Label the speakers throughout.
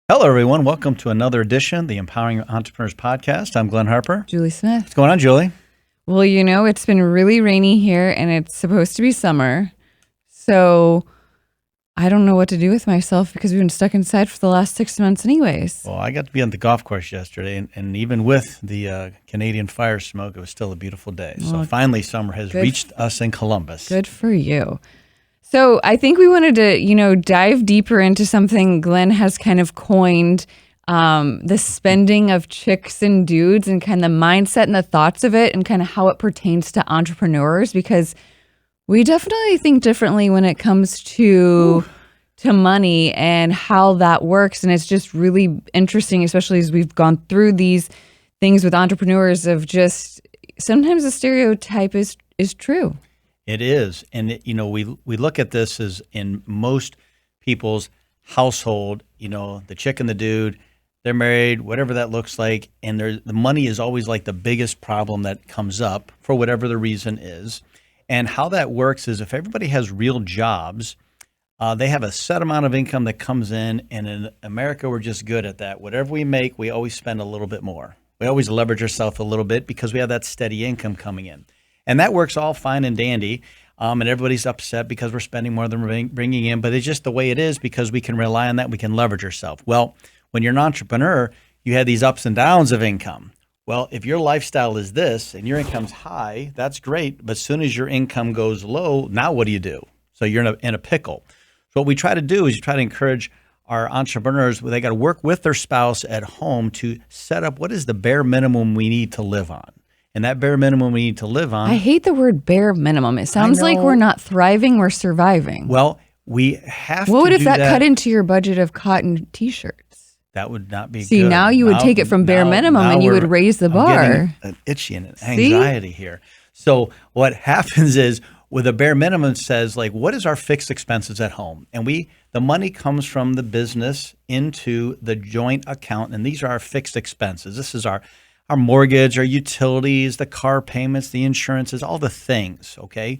Speaker 1: Hello, everyone. Welcome to another edition of the Empowering Entrepreneurs Podcast. I'm Glenn Harper.
Speaker 2: Julie Smith.
Speaker 1: What's going on, Julie?
Speaker 2: Well, it's been really rainy here and it's supposed to be summer. So I don't know what to do with myself because we've been stuck inside for the last 6 months anyways.
Speaker 1: Well, I got to be on the golf course yesterday, and even with the Canadian fire smoke, it was still a beautiful day. So finally, summer has reached us in Columbus.
Speaker 2: Good for you. So I think we wanted to, dive deeper into something Glenn has kind of coined, the spending of chicks and dudes and kind of the mindset and the thoughts of it and kind of how it pertains to entrepreneurs, because we definitely think differently when it comes to money and how that works. And it's just really interesting, especially as we've gone through these things with entrepreneurs of just sometimes the stereotype is true.
Speaker 1: It is. And, we look at this as in most people's household, the chick and the dude, they're married, whatever that looks like. And the money is always like the biggest problem that comes up for whatever the reason is. And how that works is if everybody has real jobs, they have a set amount of income that comes in. And in America, we're just good at that. Whatever we make, we always spend a little bit more. We always leverage ourselves a little bit because we have that steady income coming in. And that works all fine and dandy, and everybody's upset because we're spending more than we're bringing in, but it's just the way it is because we can rely on that, we can leverage ourselves. Well, when you're an entrepreneur, you have these ups and downs of income. Well, if your lifestyle is this and your income's high, that's great, but as soon as your income goes low, now what do you do? So you're in a pickle. So what we try to do is you try to encourage our entrepreneurs, they got to work with their spouse at home to set up what is the bare minimum we need to live on. And that bare minimum we need to live on.
Speaker 2: I hate the word bare minimum. It sounds like we're not thriving, we're surviving.
Speaker 1: Well, we have to do that.
Speaker 2: What would if that cut into your budget of cotton T-shirts?
Speaker 1: That would not be good.
Speaker 2: See, now you would take it from bare minimum and you would raise the bar.
Speaker 1: I'm getting an itchy and an anxiety here. So what happens is with a bare minimum says like, what is our fixed expenses at home? And the money comes from the business into the joint account. And these are our fixed expenses. This is our mortgage, our utilities, the car payments, the insurances, all the things, okay?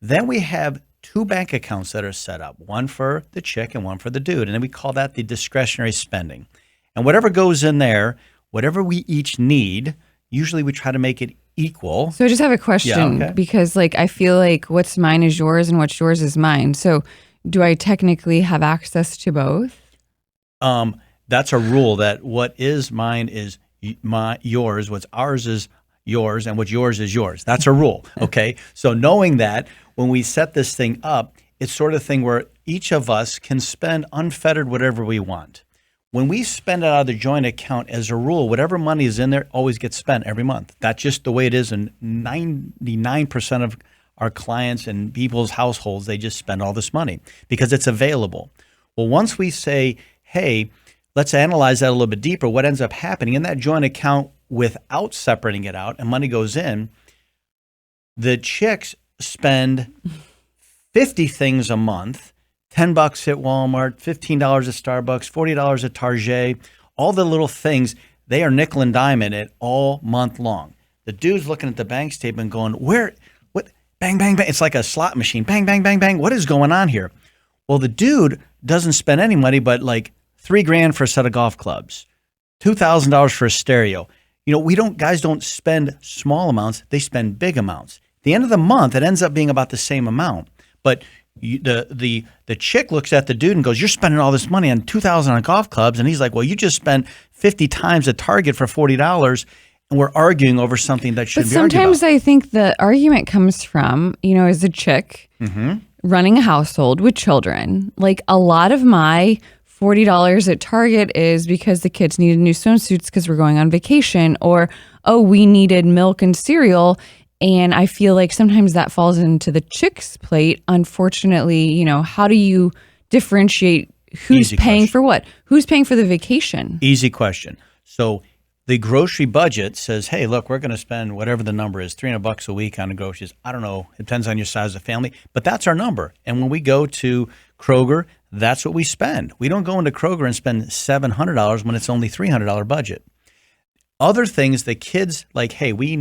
Speaker 1: Then we have two bank accounts that are set up, one for the chick and one for the dude. And then we call that the discretionary spending. And whatever goes in there, whatever we each need, usually we try to make it equal.
Speaker 2: So I just have a question because I feel like what's mine is yours and what's yours is mine. So do I technically have access to both?
Speaker 1: That's a rule that what is mine is yours, what's ours is yours, and what's yours is yours. That's a rule, okay? So knowing that, when we set this thing up, it's sort of thing where each of us can spend unfettered whatever we want. When we spend it out of the joint account, as a rule, whatever money is in there always gets spent every month. That's just the way it is, and 99% of our clients and people's households, they just spend all this money because it's available. Well, once we say, hey, let's analyze that a little bit deeper. What ends up happening in that joint account without separating it out and money goes in, the chicks spend 50 things a month, $10 at Walmart, $15 at Starbucks, $40 at Target, all the little things, they are nickel and diming it all month long. The dude's looking at the bank statement going, what, bang, bang, bang. It's like a slot machine, bang, bang, bang, bang. What is going on here? Well, the dude doesn't spend any money but like $3,000 for a set of golf clubs, $2,000 for a stereo. Guys don't spend small amounts; they spend big amounts. At the end of the month, it ends up being about the same amount. But the chick looks at the dude and goes, "You're spending all this money on $2,000 on golf clubs," and he's like, "Well, you just spent 50 times at Target for $40." And we're arguing over something that shouldn't be argued about.
Speaker 2: But sometimes I think the argument comes from, as a chick running a household with children. Like a lot of my $40 at Target is because the kids needed new swimsuits because we're going on vacation, or, we needed milk and cereal. And I feel like sometimes that falls into the chick's plate. Unfortunately, how do you differentiate who's paying for what? Who's paying for the vacation?
Speaker 1: Easy question. So the grocery budget says, hey, look, we're going to spend whatever the number is, $300 a week on the groceries. I don't know. It depends on your size of family, but that's our number. And when we go to Kroger, that's what we spend. We don't go into Kroger and spend $700 when it's only $300 budget. Other things, the kids like, hey, we're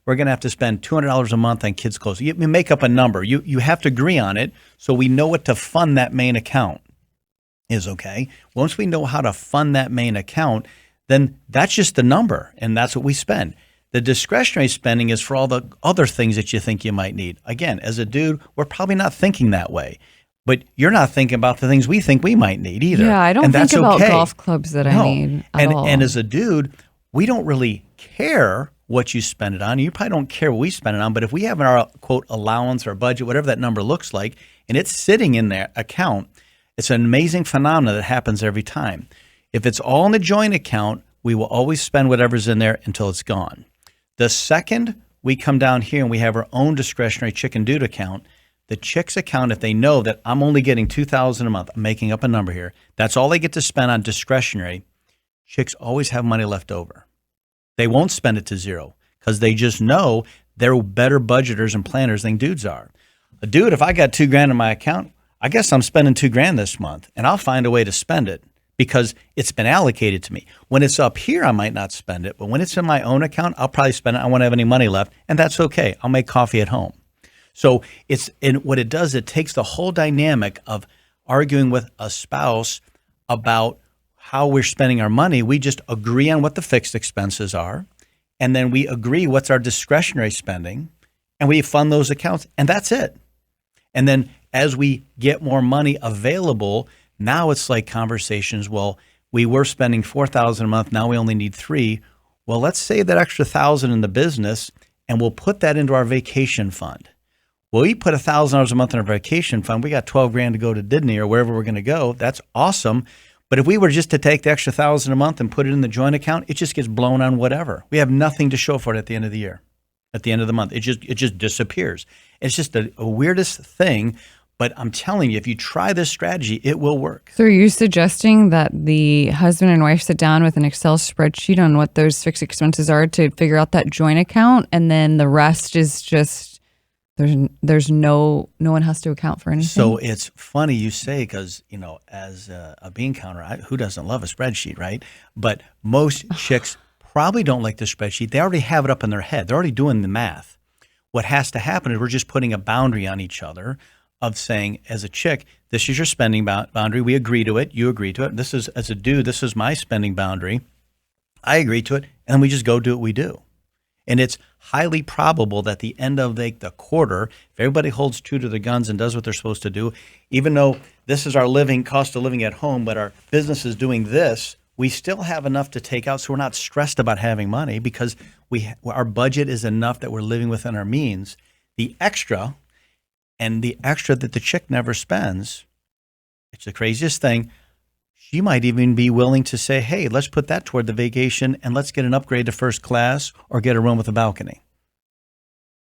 Speaker 1: going to have to spend $200 a month on kids' clothes. You make up a number. You have to agree on it so we know what to fund that main account. is, okay, once we know how to fund that main account, then that's just the number, and that's what we spend. The discretionary spending is for all the other things that you think you might need. Again, as a dude, we're probably not thinking that way, but you're not thinking about the things we think we might need either.
Speaker 2: Yeah, I don't
Speaker 1: and
Speaker 2: think
Speaker 1: that's
Speaker 2: about
Speaker 1: okay.
Speaker 2: golf clubs that I need at all.
Speaker 1: And as a dude, we don't really care what you spend it on. You probably don't care what we spend it on, but if we have our, quote, allowance or budget, whatever that number looks like, and it's sitting in that account, it's an amazing phenomenon that happens every time. If it's all in the joint account, we will always spend whatever's in there until it's gone. The second we come down here and we have our own discretionary chick and dude account, the chick's account, if they know that I'm only getting $2,000 a month, I'm making up a number here, that's all they get to spend on discretionary, chicks always have money left over. They won't spend it to zero because they just know they're better budgeters and planners than dudes are. A dude, if I got $2,000 in my account, I guess I'm spending $2,000 this month, and I'll find a way to spend it because it's been allocated to me. When it's up here, I might not spend it, but when it's in my own account, I'll probably spend it. I won't have any money left, and that's okay. I'll make coffee at home. So what it does, it takes the whole dynamic of arguing with a spouse about how we're spending our money. We just agree on what the fixed expenses are, and then we agree what's our discretionary spending, and we fund those accounts, and that's it. And then as we get more money available, now it's like conversations, well, we were spending $4,000 a month, now we only need $3,000. Well, let's save that extra $1,000 in the business, and we'll put that into our vacation fund. Well, we put $1,000 a month in our vacation fund. We got $12,000 to go to Disney or wherever we're going to go. That's awesome. But if we were just to take the extra $1,000 a month and put it in the joint account, it just gets blown on whatever. We have nothing to show for it at the end of the year, at the end of the month. It just disappears. It's just a weirdest thing. But I'm telling you, if you try this strategy, it will work.
Speaker 2: So are you suggesting that the husband and wife sit down with an Excel spreadsheet on what those fixed expenses are to figure out that joint account, and then the rest is just there's no one has to account for anything?
Speaker 1: So it's funny you say, because as a bean counter, who doesn't love a spreadsheet, right? But most chicks probably don't like the spreadsheet. They already have it up in their head. They're already doing the math. What has to happen is we're just putting a boundary on each other of saying, as a chick, this is your spending boundary. We agree to it. You agree to it. This is, as a dude, this is my spending boundary. I agree to it. And we just go do what we do. And it's highly probable that the end of the quarter, if everybody holds true to their guns and does what they're supposed to do, even though this is our cost of living at home, but our business is doing this, we still have enough to take out, so we're not stressed about having money because our budget is enough that we're living within our means. The extra that the chick never spends, it's the craziest thing. She might even be willing to say, hey, let's put that toward the vacation and let's get an upgrade to first class or get a room with a balcony.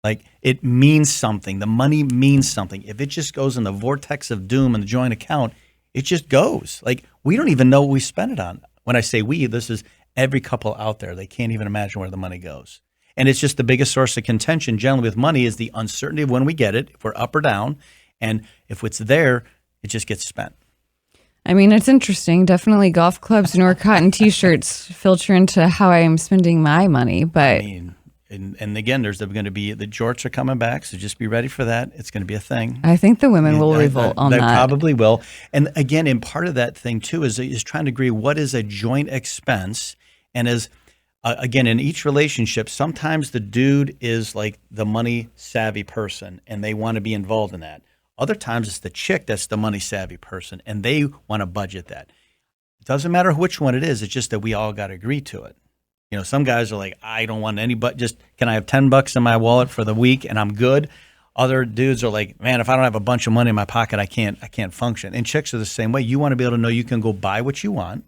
Speaker 1: Like, it means something. The money means something. If it just goes in the vortex of doom in the joint account, it just goes. Like, we don't even know what we spend it on. When I say we, this is every couple out there. They can't even imagine where the money goes. And it's just the biggest source of contention generally with money is the uncertainty of when we get it, if we're up or down. And if it's there, it just gets spent.
Speaker 2: I mean, it's interesting. Definitely golf clubs and or cotton T-shirts filter into how I am spending my money. But
Speaker 1: I mean, and again, there's going to be, the jorts are coming back, so just be ready for that. It's going to be a thing.
Speaker 2: I think the women will revolt on that.
Speaker 1: They probably will. And again, in part of that thing too is trying to agree what is a joint expense, and as again, in each relationship, sometimes the dude is like the money savvy person and they want to be involved in that. Other times it's the chick that's the money savvy person and they want to budget that. It doesn't matter which one it is. It's just that we all got to agree to it. Some guys are like, I don't want any, but just, can I have $10 in my wallet for the week and I'm good? Other dudes are like, man, if I don't have a bunch of money in my pocket, I can't function. And chicks are the same way. You want to be able to know you can go buy what you want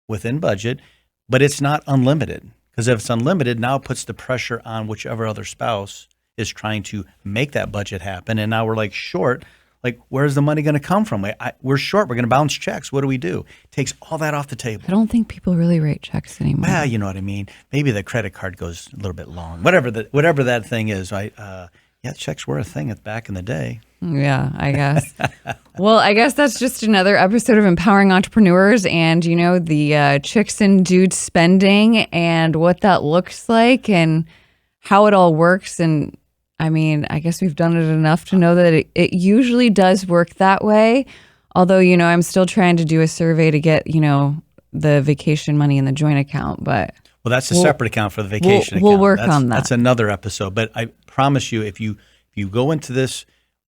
Speaker 1: within budget, but it's not unlimited. Because if it's unlimited, now it puts the pressure on whichever other spouse is trying to make that budget happen. And now we're like short. Like, where's the money going to come from? We're short. We're going to bounce checks. What do we do? It takes all that off the table.
Speaker 2: I don't think people really write checks anymore.
Speaker 1: Well, you know what I mean. Maybe the credit card goes a little bit long. Whatever that thing is, right? Yeah, checks were a thing back in the day.
Speaker 2: Yeah, I guess. Well, I guess that's just another episode of Empowering Entrepreneurs and, the chicks and dudes spending and what that looks like and how it all works. And I mean, I guess we've done it enough to know that it usually does work that way. Although, I'm still trying to do a survey to get, the vacation money in the joint account, but
Speaker 1: Well, that's a separate account for the vacation
Speaker 2: we'll
Speaker 1: account.
Speaker 2: work on that.
Speaker 1: That's another episode. But I promise you, if you go into this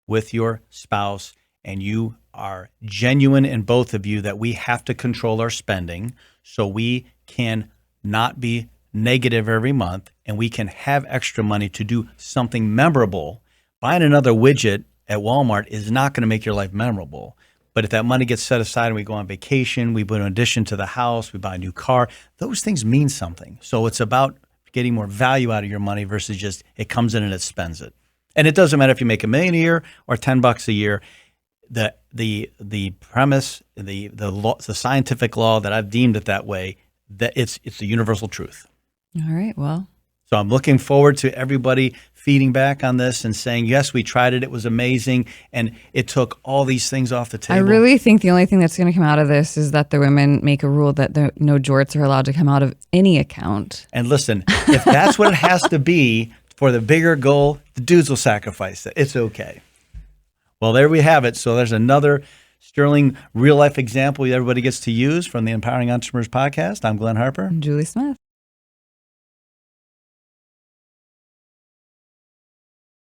Speaker 1: with your spouse and you are genuine in both of you that we have to control our spending so we can not be negative every month and we can have extra money to do something memorable, buying another widget at Walmart is not going to make your life memorable. But if that money gets set aside and we go on vacation, we put an addition to the house, we buy a new car, those things mean something. So it's about getting more value out of your money versus just it comes in and it spends it. And it doesn't matter if you make $1 million a year or $10 a year. The premise, the scientific law that I've deemed it that way, that it's the universal truth.
Speaker 2: All right. Well,
Speaker 1: so I'm looking forward to everybody feeding back on this and saying, yes, we tried it. It was amazing. And it took all these things off the table.
Speaker 2: I really think the only thing that's going to come out of this is that the women make a rule that no jorts are allowed to come out of any account.
Speaker 1: And listen, if that's what it has to be for the bigger goal, the dudes will sacrifice it. It's okay. Well, there we have it. So there's another sterling real life example everybody gets to use from the Empowering Entrepreneurs podcast. I'm Glenn Harper.
Speaker 2: Julie Smith.